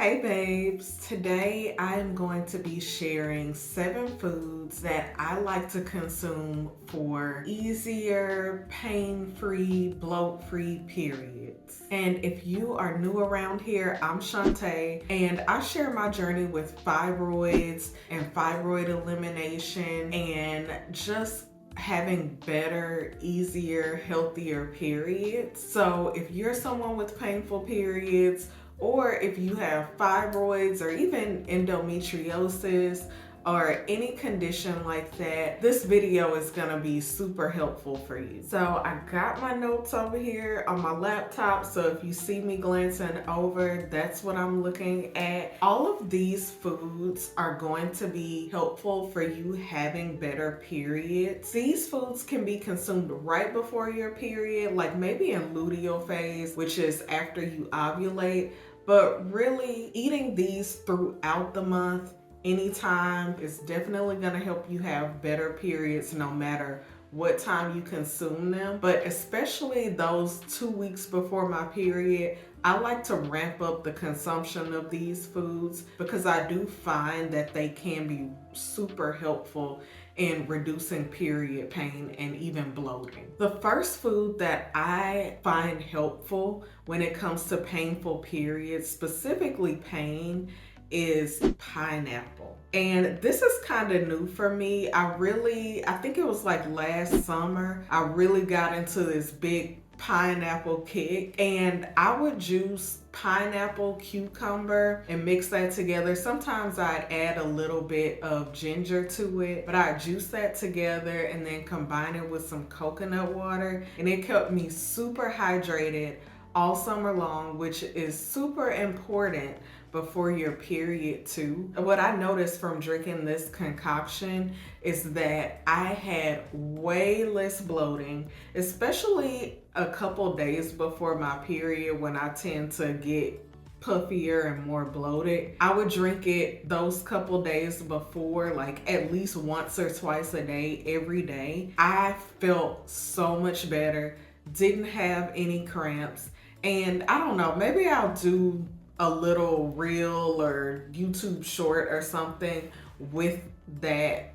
Hey babes, today I am going to be sharing 7 foods that I like to consume for easier, pain-free, bloat-free periods. And if you are new around here, I'm Shantae, and I share my journey with fibroids and fibroid elimination and just having better, easier, healthier periods. So if you're someone with painful periods, or if you have fibroids or even endometriosis or any condition like that, this video is gonna be super helpful for you. So I got my notes over here on my laptop, so if you see me glancing over, that's what I'm looking at. All of these foods are going to be helpful for you having better periods. These foods can be consumed right before your period, like maybe in luteal phase, which is after you ovulate, but really eating these throughout the month anytime is definitely going to help you have better periods no matter what time you consume them. But especially those 2 weeks before my period, I like to ramp up the consumption of these foods because I do find that they can be super helpful in reducing period pain and even bloating. The first food that I find helpful when it comes to painful periods, specifically pain, is pineapple. And this is kind of new for me. I think it was like last summer, I really got into this big pineapple kick, and I would juice pineapple, cucumber, and mix that together. Sometimes I'd add a little bit of ginger to it, but I'd juice that together and then combine it with some coconut water, and it kept me super hydrated all summer long, which is super important before your period too. What I noticed from drinking this concoction is that I had way less bloating, especially a couple days before my period when I tend to get puffier and more bloated. I would drink it those couple days before, like at least once or twice a day, every day. I felt so much better, didn't have any cramps, and I don't know, maybe I'll do a little reel or YouTube short or something with that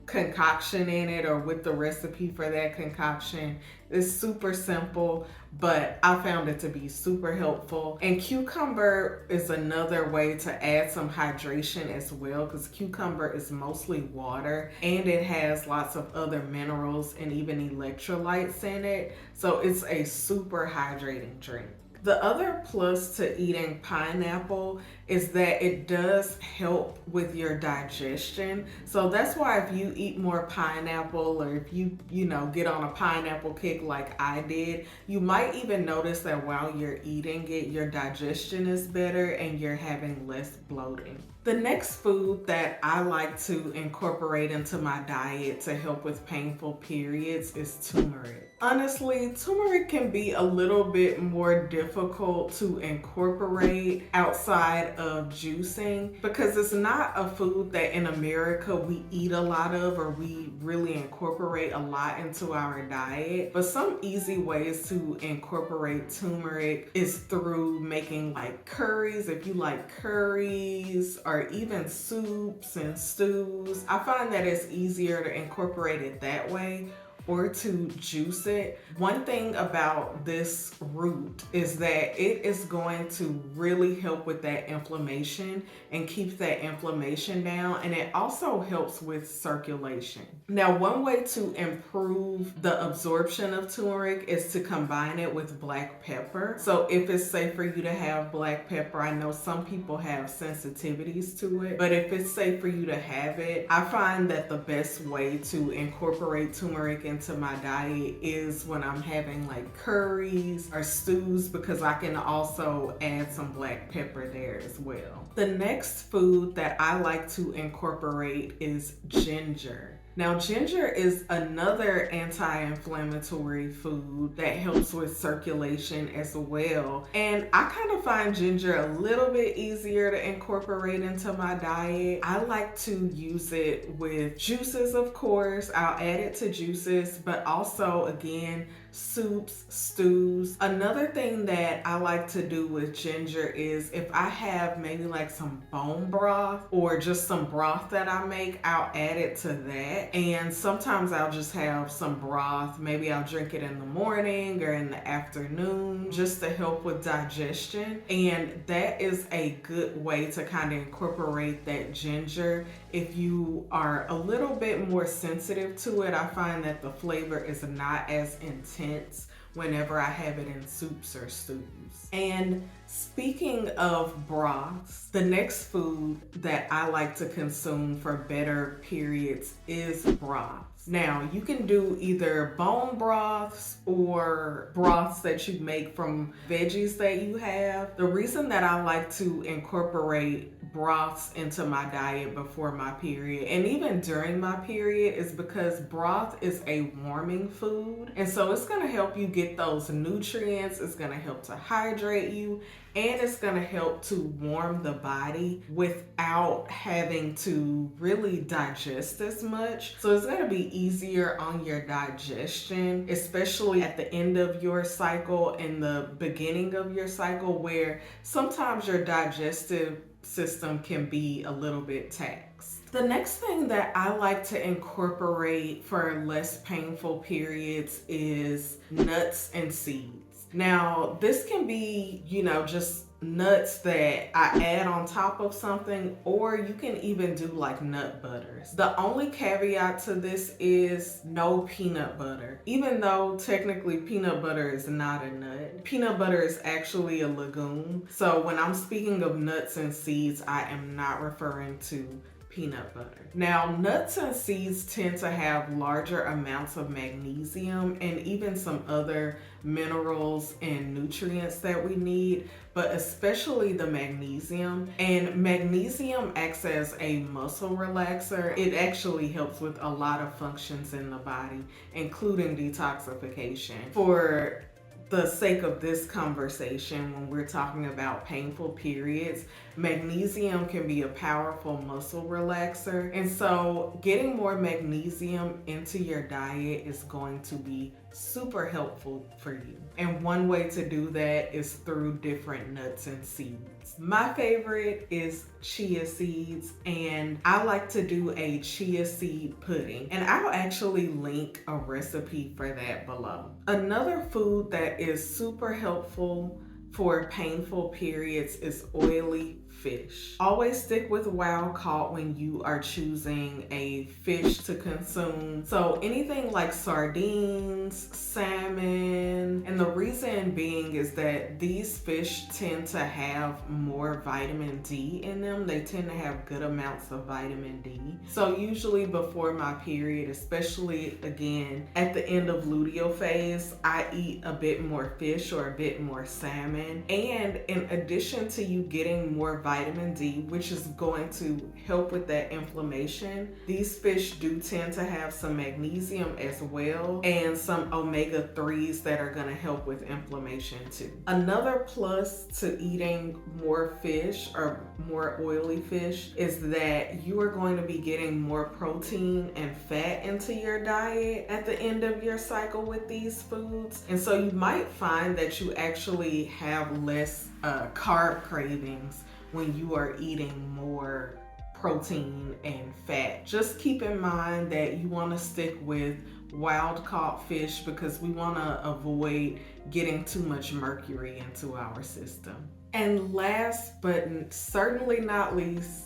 concoction in it, or with the recipe for that concoction. It's super simple, but I found it to be super helpful. And cucumber is another way to add some hydration as well, because cucumber is mostly water and it has lots of other minerals and even electrolytes in it. So it's a super hydrating drink. The other plus to eating pineapple is that it does help with your digestion. So that's why if you eat more pineapple, or if you get on a pineapple kick like I did, you might even notice that while you're eating it, your digestion is better and you're having less bloating. The next food that I like to incorporate into my diet to help with painful periods is turmeric. Honestly, turmeric can be a little bit more difficult to incorporate outside of juicing because it's not a food that in America we eat a lot of, or we really incorporate a lot into our diet. But some easy ways to incorporate turmeric is through making like curries, if you like curries, or even soups and stews. I find that it's easier to incorporate it that way, or to juice it. One thing about this root is that it is going to really help with that inflammation and keep that inflammation down, and it also helps with circulation. Now, one way to improve the absorption of turmeric is to combine it with black pepper. So if it's safe for you to have black pepper, I know some people have sensitivities to it, but if it's safe for you to have it, I find that the best way to incorporate turmeric into my diet is when I'm having like curries or stews, because I can also add some black pepper there as well. The next food that I like to incorporate is ginger. Now, ginger is another anti-inflammatory food that helps with circulation as well. And I kind of find ginger a little bit easier to incorporate into my diet. I like to use it with juices, of course. I'll add it to juices, but also, again, soups, stews. Another thing that I like to do with ginger is if I have maybe like some bone broth or just some broth that I make, I'll add it to that. And sometimes I'll just have some broth. Maybe I'll drink it in the morning or in the afternoon just to help with digestion. And that is a good way to kind of incorporate that ginger. If you are a little bit more sensitive to it, I find that the flavor is not as intense whenever I have it in soups or stews. And speaking of broths, the next food that I like to consume for better periods is broths. Now, you can do either bone broths or broths that you make from veggies that you have. The reason that I like to incorporate broths into my diet before my period and even during my period is because broth is a warming food. And so it's going to help you get those nutrients, it's going to help to hydrate you, and it's going to help to warm the body without having to really digest as much. So it's going to be easier on your digestion, especially at the end of your cycle and the beginning of your cycle, where sometimes your digestive system can be a little bit taxed. The next thing that I like to incorporate for less painful periods is nuts and seeds. Now, this can be, just nuts that I add on top of something, or you can even do like nut butters. The only caveat to this is no peanut butter. Even though technically peanut butter is not a nut, peanut butter is actually a legume. So when I'm speaking of nuts and seeds, I am not referring to peanut butter. Now, nuts and seeds tend to have larger amounts of magnesium and even some other minerals and nutrients that we need, but especially the magnesium. And magnesium acts as a muscle relaxer. It actually helps with a lot of functions in the body, including detoxification. For the sake of this conversation, when we're talking about painful periods, magnesium can be a powerful muscle relaxer. And so getting more magnesium into your diet is going to be super helpful for you. And one way to do that is through different nuts and seeds. My favorite is chia seeds, and I like to do a chia seed pudding, and I'll actually link a recipe for that below. Another food that is super helpful for painful periods is oily fish. Always stick with wild caught when you are choosing a fish to consume. So anything like sardines, salmon, and the reason being is that these fish tend to have more vitamin D in them. They tend to have good amounts of vitamin D. So usually before my period, especially again at the end of luteal phase, I eat a bit more fish or a bit more salmon. And in addition to you getting more vitamin D, which is going to help with that inflammation, these fish do tend to have some magnesium as well and some omega-3s that are going to help with inflammation too. Another plus to eating more fish or more oily fish is that you are going to be getting more protein and fat into your diet at the end of your cycle with these foods. And so you might find that you actually have less carb cravings when you are eating more protein and fat. Just keep in mind that you want to stick with wild caught fish because we want to avoid getting too much mercury into our system. And last but certainly not least,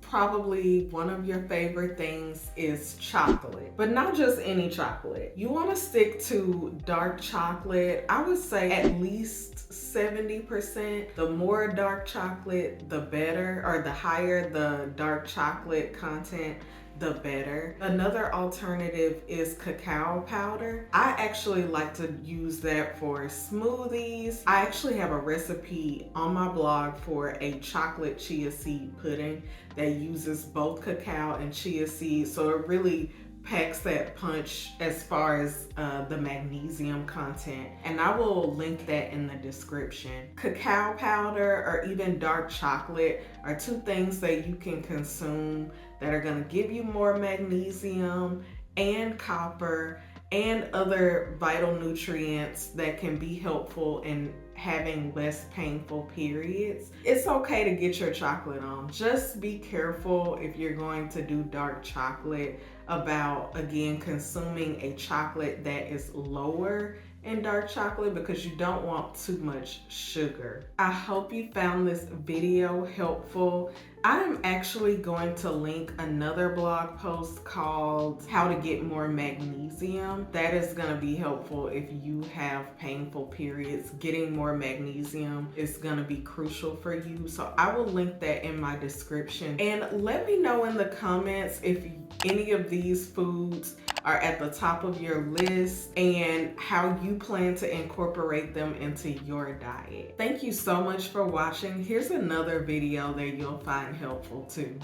probably one of your favorite things is chocolate, but not just any chocolate. You want to stick to dark chocolate. I would say at least 70%. The more dark chocolate, the better, or the higher the dark chocolate content, the better. Another alternative is cacao powder. I actually like to use that for smoothies. I actually have a recipe on my blog for a chocolate chia seed pudding that uses both cacao and chia seeds, so it really packs that punch as far as the magnesium content, and I will link that in the description. Cacao powder or even dark chocolate are two things that you can consume that are going to give you more magnesium and copper and other vital nutrients that can be helpful in having less painful periods. It's okay to get your chocolate on. Just be careful if you're going to do dark chocolate about, again, consuming a chocolate that is lower in dark chocolate because you don't want too much sugar. I hope you found this video helpful. I'm actually going to link another blog post called How to Get More Magnesium. That is going to be helpful if you have painful periods. Getting more magnesium is going to be crucial for you. So I will link that in my description. And let me know in the comments if any of these foods are at the top of your list and how you plan to incorporate them into your diet. Thank you so much for watching. Here's another video that you'll find helpful too.